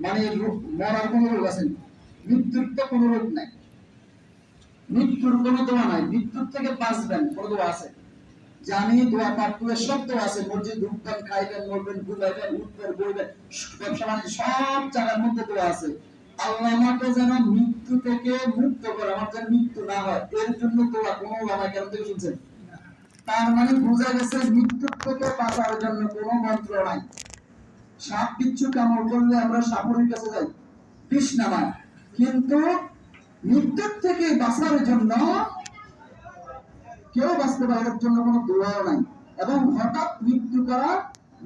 মানে মরার কোনো রোগ আছে, মৃত্যুর তো কোনো রোগ নাই, মৃত্যুর কোনো দোয়া নাই, মৃত্যুর থেকে বাঁচবেন কোনো দোয়া আছে? জানি দোয়া পাঠ করে সব দোয়া আছে, মসজিদ ঢুকবেন, খাইবেন, মরবেন, ঘুমাইবেন, উঠবেন, বইবেন, ব্যবসা বাণিজ্য সব জায়গার মধ্যে দোয়া আছে। আল্লাহ আমাকে যেন মৃত্যু থেকে মুক্ত করে, আমার যেন মৃত্যু না হয়, এর জন্য দোয়া কোনো ওলামা কেন থেকে শুনছেন? তার মানে বোঝা গেছে মৃত্যুর থেকে বাঁচার জন্য কোনো মন্ত্র নাই। সাপ বিচ্ছু কামড় করলে আমরা সাপুরের কাছে যাই, বিষ নামায়, কিন্তু মৃত্যুর থেকে বাঁচার জন্য কেউ বাঁচতে পারে, এর জন্য কোনো দোয়াও নাই। এবং হঠাৎ মৃত্যু করা,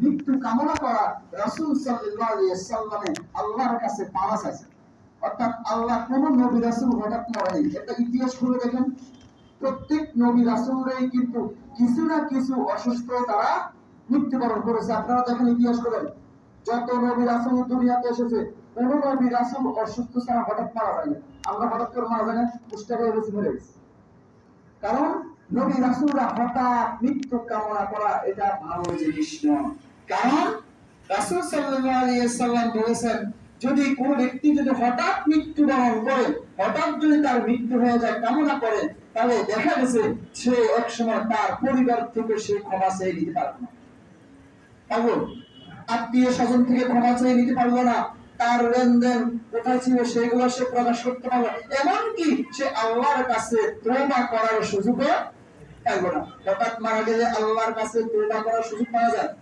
মৃত্যু কামনা করা রাসূল সাল্লাল্লাহু আলাইহি ওয়াসাল্লামে আল্লাহর কাছে পাওয়া আছে। অর্থাৎ আল্লাহ কোন নবী রাসূল হঠাৎ মরেনি। এটা ইতিহাস খুলে দেখেন, প্রত্যেক নবী রাসূলরাই কিন্তু কিছু না কিছু অসুস্থ তারা মৃত্যুবরণ করেছে। আপনারা দেখেন ইতিহাস করেন, যত নবী রাসূল দুনিয়াতে এসেছে, কোন নবী রাসূল অসুস্থ ছাড়া হঠাৎ মারা যায়নি। আমরা হঠাৎ করে মারা যায় না, পুষ্টা হয়ে গেছি, মরে গেছি। কারণ নবী রাসূলরা হঠাৎ মৃত্যু কামনা করা এটা ভালো জিনিস নয়। কারণ রাসূল সাল্লাল্লাহু আলাইহি ওয়াসাল্লাম বলেছেন, যদি কোন ব্যক্তি যদি হঠাৎ মৃত্যুবরণ করে, হঠাৎ যদি তার মৃত্যু হয়ে যায় কামনা করে, তাহলে দেখা গেছে সে একসময় তার পরিবার থেকে সে ক্ষমা চেয়ে নিতে পারবে না, পারবো? আত্মীয় স্বজন থেকে ক্ষমা চেয়ে নিতে পারলো না, তার লেনদেন কোথায় ছিল সেগুলো সে প্রকাশ করতে পারলো, এমনকি সে আল্লাহর কাছে তওবা করার সুযোগও পাইল না। হঠাৎ মারা গেলে আল্লাহর কাছে তওবা করার সুযোগ পাওয়া যায়?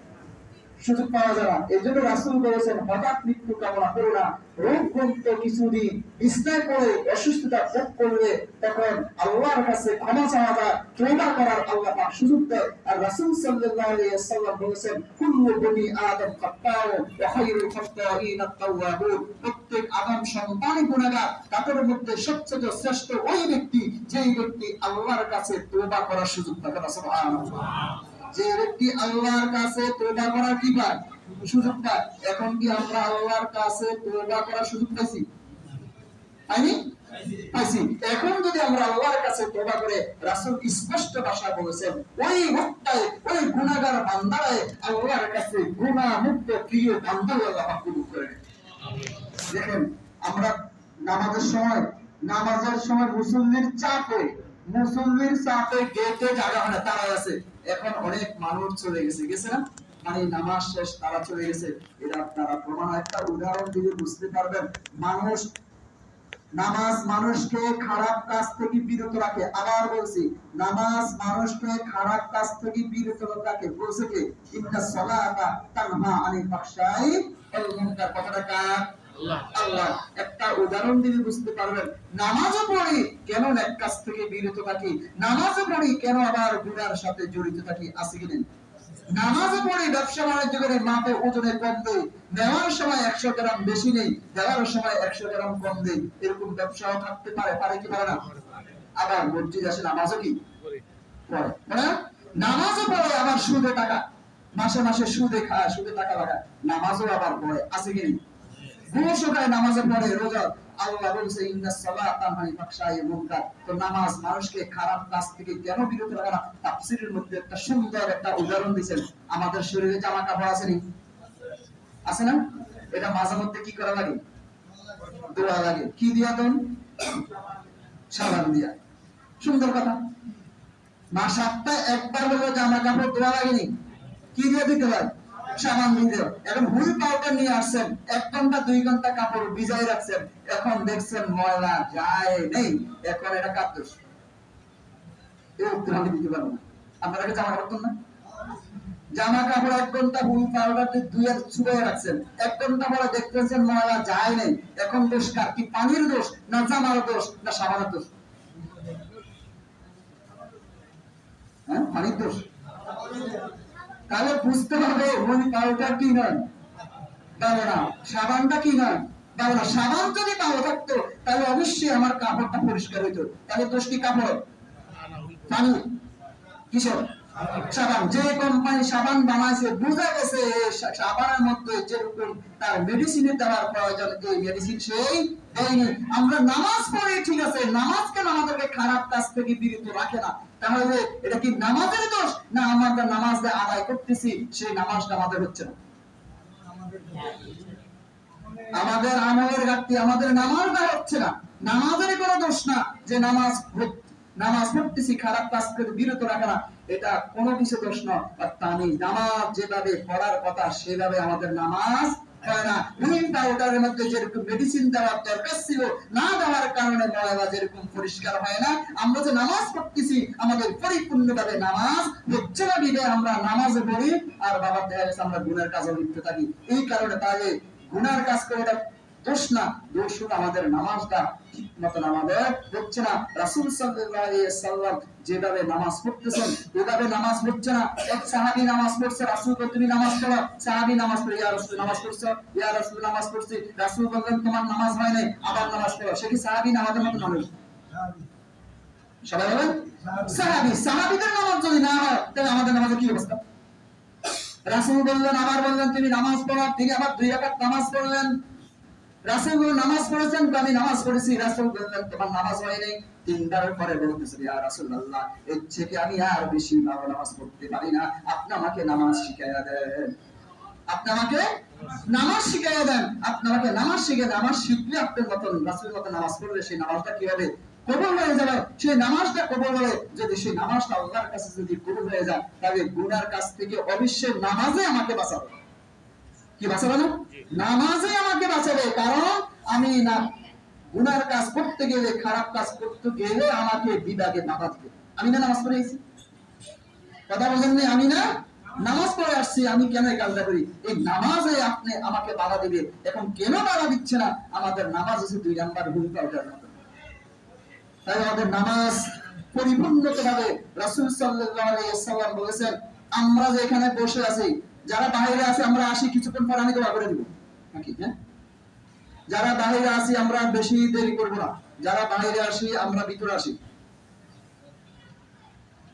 সুযোগ পাওয়া যায় না। এই জন্য রাসূল বলেছেন, হঠাৎ মৃত্যু কামনা করো না। রোগগ্রস্ত কিছুদিন বিছনায় পড়ে অসুস্থতা ভোগ করলে তখন আল্লাহর কাছে ক্ষমা চাওয়া যায়, তওবা করার আল্লাহ পাক সুযোগ দেয়। আর রাসূল সাল্লাল্লাহু আলাইহি ওয়াসাল্লাম বলেছেন, কুল্লু বনি আদম খাত্তাউ ওয়া খায়রুল খাত্তাইন আত-তাওয়াবুন। প্রত্যেক আদম সন্তানই গুনাহগার, তাদের মধ্যে সবচেয়ে শ্রেষ্ঠ ওই ব্যক্তি যেই ব্যক্তি আল্লাহর কাছে তওবা করার সুযোগ পায়। সুবহানাল্লাহ। যে ব্যক্তি আল্লাহর কাছে তওবা করার কি পায়? সুযোগ পায়। এখন কি আমরা আল্লাহর কাছে তওবা করার সুযোগ পাইছি? পাইনি? পাইছি। এখন যদি আমরা আল্লাহর কাছে তওবা করে, রাসূল স্পষ্ট ভাষায় বলেছেন, ওই মুক্তায় ওই গুনাহগার বান্দারে আল্লাহর কাছে গুনাহ মুক্ত প্রিয় বান্দা আল্লাহ কবুল করে। দেখেন, আমরা নামাজের সময় মুসল্লির চাপে গেটে জায়গা হয় না, তারা আছে। এখন অনেক মানুষ চলে গেছে না, মানে নামাজ শেষ তারা চলে গেছে। এটা আপনারা প্রমাণ একটা উদাহরণ দিলে বুঝতে পারবেন। নামাজ মানুষকে খারাপ কাজ থেকে বিরত রাখে। আবার বলছি, নামাজ মানুষকে খারাপ কাজ থেকে বিরত রাখে। বলছে কি, ইন্নাস সালাতা তানহা আনিল ফাহশাই ওয়াল মুনকার। কথাটা কার? আল্লাহ। একটা উদাহরণ দিলে বুঝতে পারবেন। নামাজও পড়ি কেন নেক কাজ থেকে বিরত থাকি, নামাজও পড়ি কেন আবার গুনার সাথে জড়িত থাকি, আছে কি নেই? নামাজও পড়ি ব্যবসা বাণিজ্য করে মাপে ওজনে কম দেই, নেওয়ার সময় 100 গ্রাম বেশি নেই, দেওয়ার সময় 100 গ্রাম কম দেই, এরকম ব্যবসাও থাকতে পারে কি পারে না? আবার মসজিদ আসে, নামাজও কি পড়ে, মানে নামাজও পড়ে আবার সুদে টাকা, মাসে মাসে সুদে খায়, সুদে টাকা লাগায়, নামাজও আবার পড়ে, আছে কি নেই? ঘুষও খায়, নামাজে পড়ে, রোজা। আল্লাহ বলছে, ইন্নাস সালাতা তানহা আনিল ফাহশাই ওয়াল মুনকার। তো নামাজ মানুষকে খারাপ কাজ থেকে কেন বিরত রাখে না? তাফসীরের মধ্যে একটা সুন্দর একটা উদাহরণ দিয়েছেন। আমাদের শরীরে জামা কাপড় আছে নি? আছে না? এটা মাঝে মধ্যে কি করা লাগে? ধোয়া লাগে। কি দিয়া দেন? সাবান দিয়া। সুন্দর কথা। মা সপ্তাহে একবার হলো জামা কাপড় ধোয়া লাগেনি, কি দিয়ে দিতে হয়? সাবান দিয়ে। এখন হুইল পাউডার নিয়ে আসছেন, 1 ঘন্টা 2 ঘন্টা কাপড় ভিজাই রাখছেন, এখন দেখছেন ময়লা যায় নেই, এখন এটা কার দোষ? এই উত্তর আমি দিতে পারবো না। আপনারা কি জামা কাপড় না? জামা কাপড় 1 ঘন্টা হুইল পাউডার দিয়ে ধুয়ে শুকিয়ে রাখছেন, 1 ঘন্টা পরে দেখতেছেন ময়লা যায় নেই, এখন দোষ কার? কি পানির দোষ, না জামার দোষ, না সাবানের দোষ? হ্যাঁ, পানির দোষ। তাহলে বুঝতে হবে ওই পাউডার কি নয়, ভালো না, সাবানটা কি নয়, ভালো না। সাবান যদি ভালো থাকতো তাহলে অবশ্যই আমার কাপড়টা পরিষ্কার হইতো। তাহলে দোষ কি কাপড়? পানি? কিসের? সাবান। যে কোম্পানি সাবান বানাইছে বুঝা গেছে সাবানের মধ্যে যেরকম তার মেডিসিনে দেওয়ার প্রয়োজন, এই মেডিসিন সেই দেয়নি। আমরা নামাজ পড়ি, ঠিক আছে, নামাজ কেন আমাদেরকে খারাপ কাজ থেকে বিরত রাখে না? তাহলে এটা কি নামাজের দোষ, না আমরা নামাজ আদায় করতেছি সেই নামাজটা আমাদের হচ্ছে না? আমাদের আমলের ঘাটতি, আমাদের নামাজটা হচ্ছে না। নামাজের কোনো দোষ না যে নামাজ পড়তেছি, খারাপ কাজ থেকে বিরত রাখা না, এটা কোনো কিছু দোষ নয়। আমি নামাজ যেভাবে পড়ার কথা সেভাবে আমাদের নামাজ হয় না। উইন্ড পাউডারের মধ্যে যেরকম মেডিসিন দেওয়ার দরকার ছিল না দেওয়ার কারণে ময়লা যেরকম পরিষ্কার হয় না, আমরা যে নামাজ পড়তেছি আমাদের পরিপূর্ণভাবে নামাজ হচ্ছে না বিধে আমরা নামাজ পড়ি আর বাবা দেখা গেছে আমরা গুনার কাজে লিপ্ত থাকি। এই কারণে তাহলে গুনার কাজ করে এটা দোষ না, দোষ হলো আমাদের নামাজটা ঠিক মতন আমাদের হচ্ছে না। রাসূল সাল্লাল্লাহু আলাইহি ওয়াসাল্লাম যেভাবে নামাজ পড়তেছেন এভাবে নামাজ হচ্ছে না। এক সাহাবী নামাজ পড়ছে, রাসূল বললেন তুমি নামাজ পড়ো। সাহাবী নামাজ পড়ে, ইয়া রাসূল নামাজ পড়ছো, ইয়া রাসূল নামাজ পড়ছি। রাসূল বললেন তোমার নামাজ হয় নাই, আবার নামাজ পড়ো। সে কি সাহাবী না আমাদের মত মানুষ? সবাই বলেন সাহাবী। সাহাবীদের নামাজ যদি না হয় তাহলে আমাদের নামাজের কি অবস্থা? রাসূল বললেন, আবার বললেন তুমি নামাজ পড়ো, তিনি আবার 2 রাকাত নামাজ পড়লেন। রাসূল নামাজ পড়েছেন, আমি নামাজ পড়েছি। রাসূল বললেন তোমার নামাজ হয় নাই। 3বারের পরে বলতেছে, ইয়া রাসূলুল্লাহ এর থেকে আমি আর বেশি ভালো নামাজ পড়তে পারি না, আপনি আমাকে নামাজ শিখাইয়া দেন। আপনি আমাকে নামাজ শিখাইয়া দেন। আপনি আমাকে নামাজ শিখে, নামাজ শিখলে আপনার মতন রাসূলের মতন নামাজ পড়লে সেই নামাজটা কি হবে? কবুল হয়ে যাবে। সেই নামাজটা কবুল হলে যদি সেই নামাজটা আল্লাহর কাছে যদি কবুল হয়ে যায় তাহলে গুনার কাছ থেকে অবশ্যই নামাজে আমাকে বাঁচাবে। কি বাঁচাবে না? নামাজে আমাকে বাঁচাবে। কারণ আমি না গুনার কাজ করতে গেলে, খারাপ কাজ করতে গেলে আমাকে বিভাগে বাধা দিবে। আমি না নামাজ পড়ে এসেছি, কথা বলেন না, আমি না নামাজ পড়ে আসছি, আমি কেন এই কাজটা করি? এই নামাজে আপনি আমাকে বাধা দিবে। এখন কেন বাধা দিচ্ছে না? আমাদের নামাজ হচ্ছে 2 নাম্বার ভূমিকা ওঠার মতো। তাই আমাদের নামাজ পরিপূর্ণভাবে রাসূল সাল্লাল্লাহু আলাইহি ওয়াসাল্লাম বলেছেন, আমরা যে এখানে বসে আছি, যারা বাইরে আছে আমরা আসি কিছুক্ষণ পর আমি দোয়া করে দিব নাকি? হ্যাঁ, যারা বাইরে আছি আমরা বেশি দেরি করব না, যারা বাইরে আসি আমরা ভিতরে আসি।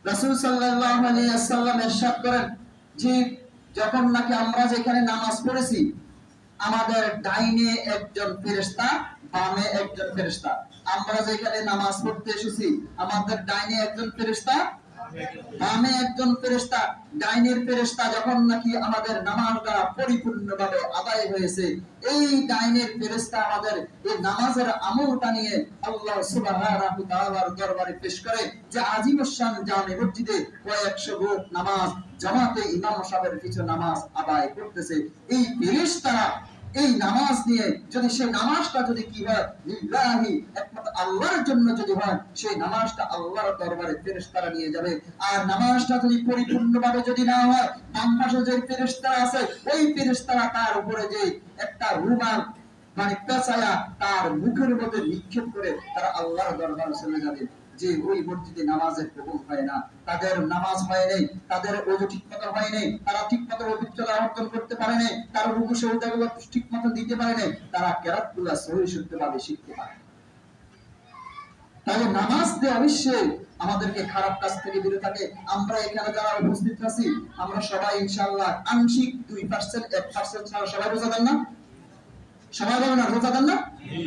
রাসূল সাল্লাল্লাহু আলাইহি ওয়াসাল্লাম ইরশাদ করেন যে যখন নাকি আমরা যেখানে নামাজ পড়েছি আমাদের ডাইনে একজন ফেরেশতা, বামে একজন ফেরেশতা। আমরা যেখানে নামাজ পড়তে এসেছি আমাদের ডাইনে একজন ফেরেশতা, বামে একজন ফেরেশতা। ডাইনের ফেরেশতা যখন নাকি আমাদের নামাজটা পরিপূর্ণভাবে আদায় হয়েছে, এই ডাইনের ফেরেশতা আমাদের এই নামাজের আমলটা নিয়ে আল্লাহ সুবহানাহু ওয়া তাআলার দরবারে পেশ করে যে আজিমুশ শান জামে মসজিদে কয়েকশো লোক নামাজ জামাতে ইমাম সাহেবের পিছনে নামাজ আদায় করতেছে। এই ফেরেশতারা এই নামাজ নিয়ে যদি সেই নামাজটা যদি কি হয় লিল্লাহি একমাত্র আল্লাহর জন্য যদি হয়, সেই নামাজটা আল্লাহর দরবারে ফেরেশতারা নিয়ে যাবে। আর নামাজটা যদি পরিপূর্ণভাবে যদি না হয়, বাম পাশে যে ফেরেশতারা আছে ওই ফেরেশতারা তার উপরে যে একটা রুমাল মানে পেঁচায়া তার মুখের মধ্যে নিক্ষেপ করে তারা আল্লাহর দরবারে চলে যাবে। যে ওই মসজিদে নামাজের কবুল হয় না, তাদের নামাজ হয় নাই, তাদের ওযু ঠিকমতো হয় নাই, তারা ঠিকমতো পবিত্রতা অর্জন করতে পারে নাই, তারা রুকু সিজদাগুলো ঠিকমতো দিতে পারে নাই, তারা কিরাতগুলো সহিহ শুদ্ধভাবে শিখতে পারে না। তাহলে নামাজ দিয়ে অবশ্যই আমাদেরকে খারাপ কাজ থেকে বিরত থাকে। আমরা এখানে যারা উপস্থিত আছি আমরা সবাই ইনশাআল্লাহ আংশিক 2% 1% ছাড়া সবাই রোজাদার না? সবাই বলেন না রোজাদার না?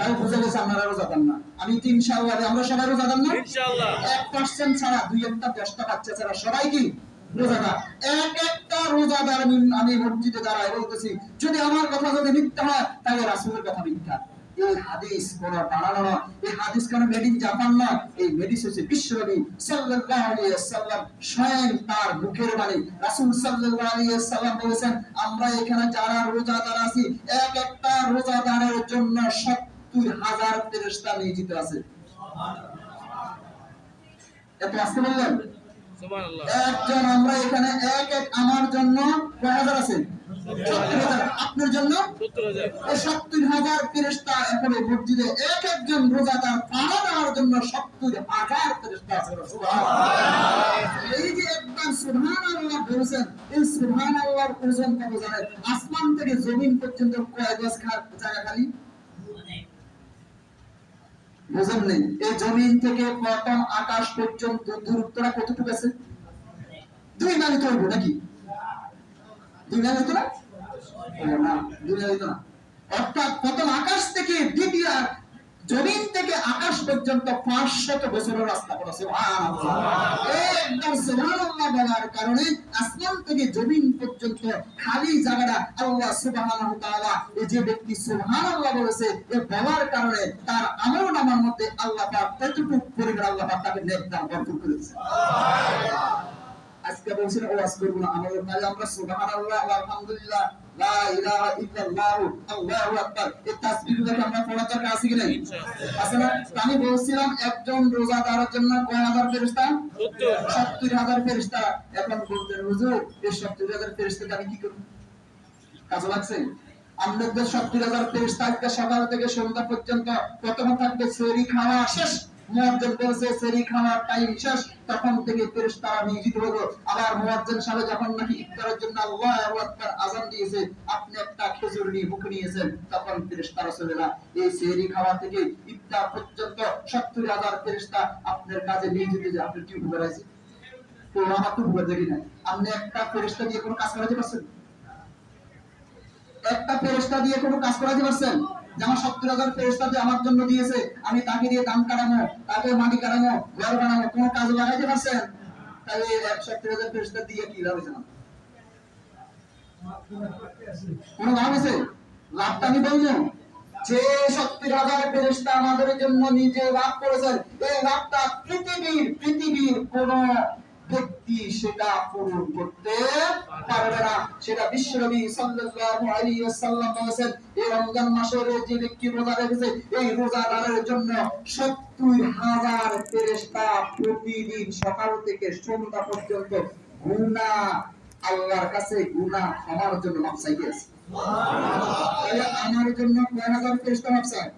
আমি বুঝে গেছি আপনারা রোজাদার না। আমি তো ইনশাআল্লাহ আমরা সবাই রোজাদার না? ইনশাআল্লাহ 1% ছাড়া 2-1টা 10টা বাচ্চা ছাড়া সবাই কি রোজাদার? এক একটা রোজাদার আমি মসজিদে দাঁড়ায় বলতেছি যদি আমার কথা যদি মিথ্যা হয় তাহলে রাসূলের কথা মিথ্যা। এই হাদিস কোন বানানো না, এই হাদিস কোন মেড ইন জাপান না, এই হাদিস হচ্ছে বিশ্বনবী সাল্লাল্লাহু আলাইহি ওয়াসাল্লাম স্বয়ং তার মুখের বাণী। রাসূল সাল্লাল্লাহু আলাইহি ওয়াসাল্লাম বলেছেন আমরা এখানে যারা রোজাদার আছি এক একটা রোজাদারের জন্য ৭০,০০০ ফেরেশতা নিয়োজিত আছে। এত আসতে বললেন সুবহানাল্লাহ। একজন আমরা এখানে আমার জন্য কয় হাজার আছে? ৭০,০০০। আপনার জন্য ৭০,০০০। এই ৭০,০০০ ফেরেশতা এখানে মসজিদে এক একজন রোজাদার পানা দেওয়ার জন্য ৭০,০০০ ফেরেশতা আছে। সুবহানাল্লাহ। এই যে একবার সুবহানাল্লাহ বলেছেন, এই সুবহানাল্লাহর ওজন কত জানেন? আসমান থেকে জমিন পর্যন্ত কয় গজ জায়গা খালি? বুঝেন নেই? এই জমিন থেকে প্রথম আকাশ পর্যন্ত দূরত্বটা কতটুকু আছে? 2 মাইল তো হবে নাকি? 2 মাইল হতো না? না 2 মাইল হতো না। অর্থাৎ প্রথম আকাশ থেকে দ্বিতীয় জমিন থেকে আকাশ পর্যন্ত 500 বছরের রাস্তা করা। সুবহানাল্লাহ। একবার সুবহানাল্লাহ বলার কারণে আসমান থেকে জমিন পর্যন্ত খালি জায়গাটা আল্লাহ সুবহানাহু তাআলা এই যে ব্যক্তি সুবহানাল্লাহ বলেছে এ বলার কারণে তার আমলনামার মধ্যে আল্লাহ পাক কতটুকু পরিমাণ আল্লাহ পাক তাকে নেক দান বরকত করেছে। আজকে বলছেন ওয়াজ করব না, আমাদের কাজে আমরা সুবহানাল্লাহ আলহামদুলিল্লাহ লা ইলাহা ইল্লাল্লাহ আল্লাহু আকবার এই তাসবিহগুলো আমরা পড়া দরকার আছে কি নাই? আছে না? আমি বলছিলাম একজন রোজাদারের জন্য কয় হাজার ফেরেশতা? ৭০,০০০ ফেরেশতা। এখন বলতেন হুজুর এই ৭০,০০০ ফেরেশতাকে আমি কি করব? কাজে লাগছে? আমাদের ৭০,০০০ ফেরেশতা আজকে সকাল থেকে সন্ধ্যা পর্যন্ত প্রথমে থাকবে সেহরি খাওয়া শেষ, মুয়াজ্জিন বলছে সেহরি খাওয়ার টাইম শেষ, তখন থেকে ফেরেশতারা নিয়োজিত হলো। আবার মুয়াজ্জিন সাহেব যখন নাকি ইফতারের জন্য আল্লাহু আকবার আযান দিয়েছে, আপনি একটা খেজুর নিয়ে মুখে নিয়েছেন, তখন ফেরেশতারা চলে না। এই সেহরি খাওয়া থেকে ইফতার পর্যন্ত ৭০,০০০ ফেরেশতা আপনার কাজে নিয়োজিত। যে আপনি কি উপকার আছে? তো আমার তো উপকার দেখি না। আপনি একটা ফেরেশতা দিয়ে কোনো কাজ করাতে পারছেন? একটা ফেরেশতা দিয়ে কোনো কাজ করাতে পারছেন? যেমন ৭০,০০০ ফেরেশতা যে আমার জন্য দিয়েছে, আমি তাকে দিয়ে দাম কাটানো, তাকে মাটি কাটানো, ঘর বানানো, কোনো কাজ লাগাইতে পারছেন? তাহলে ৭০,০০০ ফেরেশতা দিয়ে কি লাভ হয়েছে? না কোনো লাভ আছে? লাভটা আমি বলবো যে ৭০,০০০ ফেরেশতা আমাদের জন্য নিজে লাভ করেছেন, এই লাভটা পৃথিবীর কোন ব্যক্তি সেটা পূরণ করতে পারবে না। সেটা বিশ্বনবী সাল্লাল্লাহু আলাইহি ওয়াসাল্লাম বলেছেন, এই রমজান মাসের যে ব্যক্তি রোজা রেখেছে এই রোজাদারের জন্য ৭০,০০০ ফেরেশতা প্রতিদিন সকাল থেকে সন্ধ্যা পর্যন্ত গুনাহ আল্লাহর কাছে গুনাহ ক্ষমার জন্য মাপ চাইতে আছে। তাহলে আমার জন্য কয় হাজার ফেরেশতা মাপ চায়?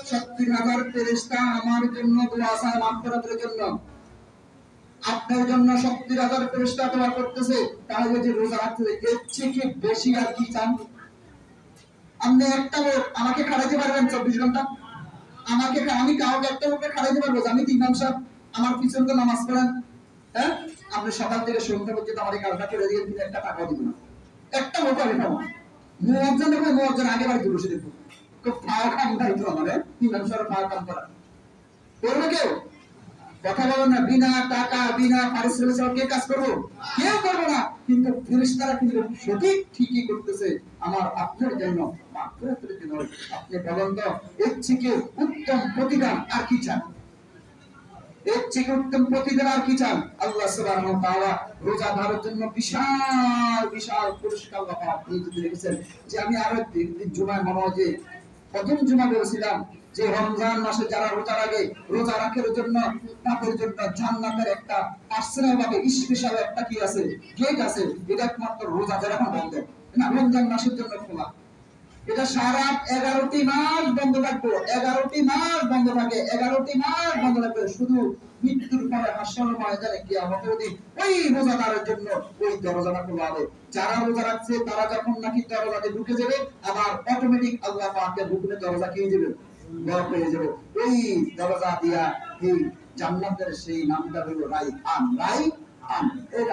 ৭০,০০০ ফেরেশতা আমার জন্য দোয়া চায় মাগফিরাতের জন্য। আপনার জন্য ৭০,০০০ ফেরেশতা দোয়া করতেছে, তাহলে যে রোজা রাখতেছে এর থেকে বেশি আর কি চান? আপনি একটা লোক আমাকে খাড়াইতে পারবেন ২৪ ঘন্টা? আমি কাউকে একটা লোককে খাড়াইতে পারবো? আমি তো ইমাম সাহেব, আমার পিছনে তো নামাজ পড়েন, হ্যাঁ? আপনি সকাল থেকে সন্ধ্যা পর্যন্ত আমার এই কাজটা করে দিয়ে দিলে একটা টাকা দিবেন না, একটা লোক আমি পাবো। মুয়াজ্জিন দেখো, মুয়াজ্জিন আগে বাড়িতে বসে দেখো, খুব ফাও কাম দায়িত্ব আমাদের ইমাম সাহেব ফাও কাম করা করবে কেউ? কথা বলো না, বিনা টাকা বিনা পারিশ্রমিক কে কাজ করবো? কেউ করবো না। কিন্তু ফেরেশতারা কিন্তু সঠিক ঠিকই করতেছে আমার আপনার জন্য মাগফিরাতের জন্য। আপনি বলেন তো এর থেকে উত্তম প্রতিদান আর কি চান? এর থেকে উত্তম প্রতিদান আর কি চান? আল্লাহ সুবহানাহু ওয়া তাআলা রোজাদারের জন্য বিশাল বিশাল পুরস্কার আল্লাহ পাক নিয়োজিত রেখেছেন। যে আমি আরো জুমায় মনে হয় যে প্রথম জুমা বলেছিলাম যে রমজান মাসে যারা রোজা রাখে, রোজা রাখার জন্য তাদের জন্য জান্নাতের একটা পার্সোনাল ভাবে স্পেশাল একটা কি আছে, গেট আছে। এটা একমাত্র রোজাদার এখন বন্ধ না, রমজান মাসের জন্য খোলা। এটা সারা 11টি মাস বন্ধ থাকবে, 11টি মাস বন্ধ থাকে, 11টি মাস বন্ধ থাকবে। শুধু মৃত্যুর পরে হাসরের ময়দানে কিয়ামতের দিন ওই রোজাদারের জন্য ওই দরজাটা খোলা হবে। যারা রোজা রাখছে তারা যখন নাকি দরজাতে ঢুকে যাবে, আবার অটোমেটিক আল্লাহ পাকের হুকুমে দরজা কি হয়ে যাবে? বন্ধ হয়ে যাবে। ওই দরজা দিয়া এই জান্নাতের সেই নামটা হলো রাইয়ান। রাইয়ান, এই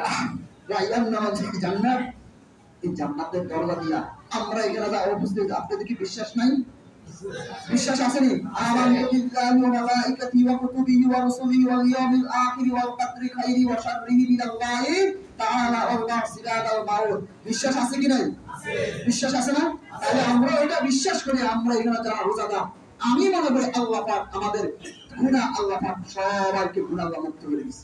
রাইয়ান নামে জান্নাত, এই জান্নাতের দরজা দিয়া আমরা এখানে যা উপস্থিত, আপনাদের কি বিশ্বাস নাই? বিশ্বাস আসেনি? আমানতু বিল্লাহি ওয়া মালাইকাতিহি ওয়া কুতুবিহি ওয়া রুসুলিহি ওয়াল ইয়াউমিল আখির ওয়াল কদরি খাইরি ওয়া শাররিহি মিনাল্লাহি তাআলা আল্লাহ সিরাতাল মাউত। বিশ্বাস আছে কি নাই? আছে। বিশ্বাস আছে না? তাহলে আমরা এটা বিশ্বাস করি, আমরা এখানে যারা রোজাদার, আমি মনে করি আল্লাহ পাক আমাদের গুনাহ, আল্লাহ পাক সবাইকে গুনাহ মুক্ত করে দিয়েছে।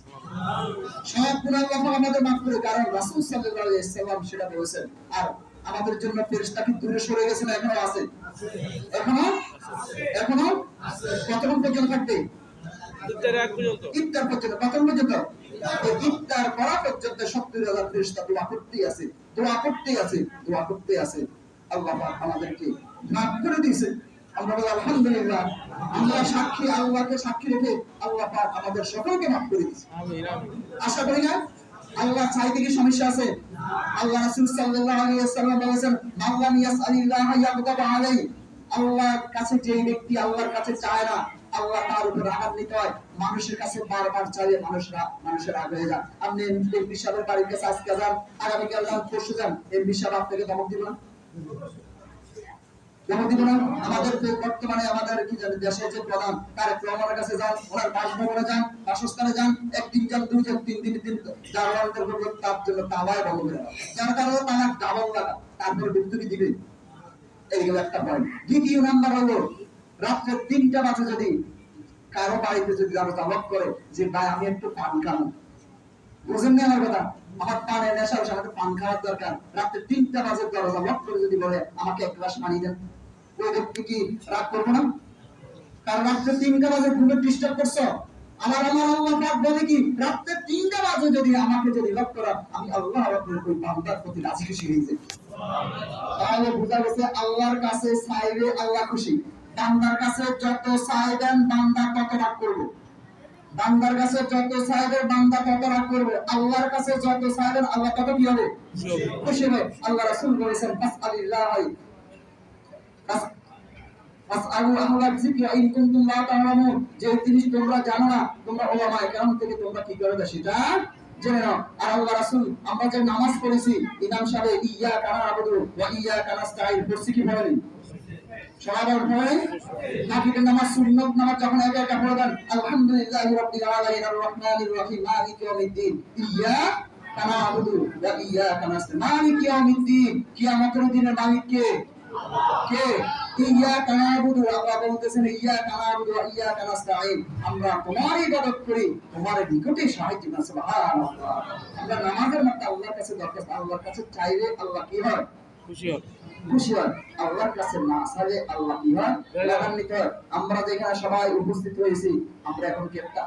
সব গুনাহ আল্লাহ পাক আমাদের মাফ করে, কারণ রাসূল সাল্লাল্লাহু আলাইহি ওয়াসাল্লাম সেটা বলেছেন। আর আমাদের জন্য ফেরেশতা কি দূরে সরে গেছে না এখনো আছে? এখনো কতক্ষণ পর্যন্ত থাকবে? ইফতার পর্যন্ত। কতক্ষণ পর্যন্ত? ইফতার করা পর্যন্ত ৭০,০০০ ফেরেশতা দোয়া করতে আছে। আল্লাহ পাক আমাদেরকে মাফ করে দিয়েছে। আমরা বলি আলহামদুলিল্লাহ। আমরা সাক্ষী, আল্লাহকে সাক্ষী রেখে আল্লাহ পাক আমাদের সকলকে মাফ করে দিয়েছে। আশা করি না আল্লাহ চাইতে কি সমস্যা আছে? আল্লাহ রাসূল সাল্লাল্লাহু আলাইহি ওয়াসাল্লাম বলেছেন, মাল্লাম ইয়াসআলিল্লাহ ইয়াগদাব আলাইহি। আল্লাহর কাছে যে ব্যক্তি আল্লাহর কাছে চায় না, আল্লাহ তার উপর রাগান্বিত হয়। মানুষের কাছে বারবার চাইলে মানুষের রাগ হয়ে যায়। আপনি এমপি সাহেবের বাড়ির কাছে আজকে যান, আগামীকাল যান, পরশু যান, এমপি সাহেব আপনাকে ধমক দিবে না? যেমন না আমাদের বর্তমানে আমাদের কি জানি দেশের যে প্রধান তারেক রহমানের কাছে যান, ওনার বাসভবনে যান, বাসস্থানে যান, একদিন যান, দুই দিন, তিন দিন, যার অন্তর্গত তার জন্য তাওয়ায় বন্ধ করে দেওয়া, যার কারণে তারা ডাবল লাগা, তারপরে বিদ্যুৎ দিবে। এইগুলো একটা পয়েন্ট। দ্বিতীয় নাম্বার হলো রাত্রে 3টা বাজে যদি কারো বাড়িতে যদি আমরা তালাক করে যে ভাই আমি একটু পান খাবো, বুঝেন না আমার কথা, আমার পানের নেশা হচ্ছে, আমাকে পান খাওয়ার দরকার, রাত্রে 3টা বাজে দরজা লক করে যদি বলে আমাকে এক গ্লাস পানি দেন, ওই ব্যক্তি কি রাগ করবো না? কারণ রাত্রে 3টা বাজে ঘুমে ডিস্টার্ব করছো। আমার আল্লাহ পাক বলে কি রাত্রে 3টা বাজে যদি আমাকে যদি লক করা, আমি আল্লাহ রাব্বুল ওই বান্দার প্রতি রাজি খুশি হয়ে যাই। তাহলে বোঝা গেছে আল্লাহর কাছে চাইলে আল্লাহ খুশি, বান্দার কাছে যত চাইবেন বান্দা তত রাগ করবে, বান্দার কাছে যত চাইবেন বান্দা তত রাগ করবে, আল্লাহর কাছে যত চাইবেন আল্লাহ তত কি হবে? খুশি হবে। আল্লাহ রাসূল বলেছেন ফাসআলিল্লাহ ফাসআলু আহলাল যিকরি ইন কুনতুম লা তা'লামুন, যে জিনিস তোমরা জানো না তোমরা উলামায়ে কেরাম থেকে তোমরা কি করবে সেটা জেনে নাও। আর আল্লাহ রাসূল আমরা যে নামাজ পড়েছি ইমাম সাহেব ইয়্যাকা না'বুদু ওয়া ইয়্যাকা নাস্তাঈন পড়ছি কি পড়েনি? সবাই পড়েন। নাফিলের নামাজ সুন্নাত নামাজ যখন একা একা পড়বেন আলহামদুলিল্লাহি রাব্বিল আলামিন আর রহমানির রহিম মালিকি ইয়াউমিদ্দিন ইয়্যাকা না'বুদু ওয়া ইয়্যাকা নাস্তাঈন, মালিকি ইয়াউমিদ্দিন, কিয়ামতের দিনের মালিক কে? কে? ইয়্যাকা না'বুদু, আল্লাহ বলতেছেন ইয়্যাকা না'বুদু ওয়া ইয়্যাকা নাস্তাঈন, আমরা তোমার ইবাদত করি, তোমার নিকটে সাহায্য চাই। সুবহানাল্লাহ। আমরা নামাজের মধ্যে আল্লাহর কাছে দরখাস্ত, আল্লাহর কাছে চাইলে আল্লাহ কি হয়? খুশি হয়। খুশি হয়। আল্লাহর কাছে না চাইলে আল্লাহ কি হয়? লাগান্বিত হয়। আমরা যেখানে সবাই উপস্থিত হয়েছি আমরা এখন কি একটা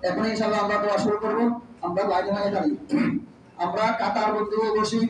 এখন ইনশাআল্লাহ আমরা দোয়া শুরু করব। আমরা লাইনে লাইনে দাঁড়িয়ে আমরা কাতার মধ্যে বসি।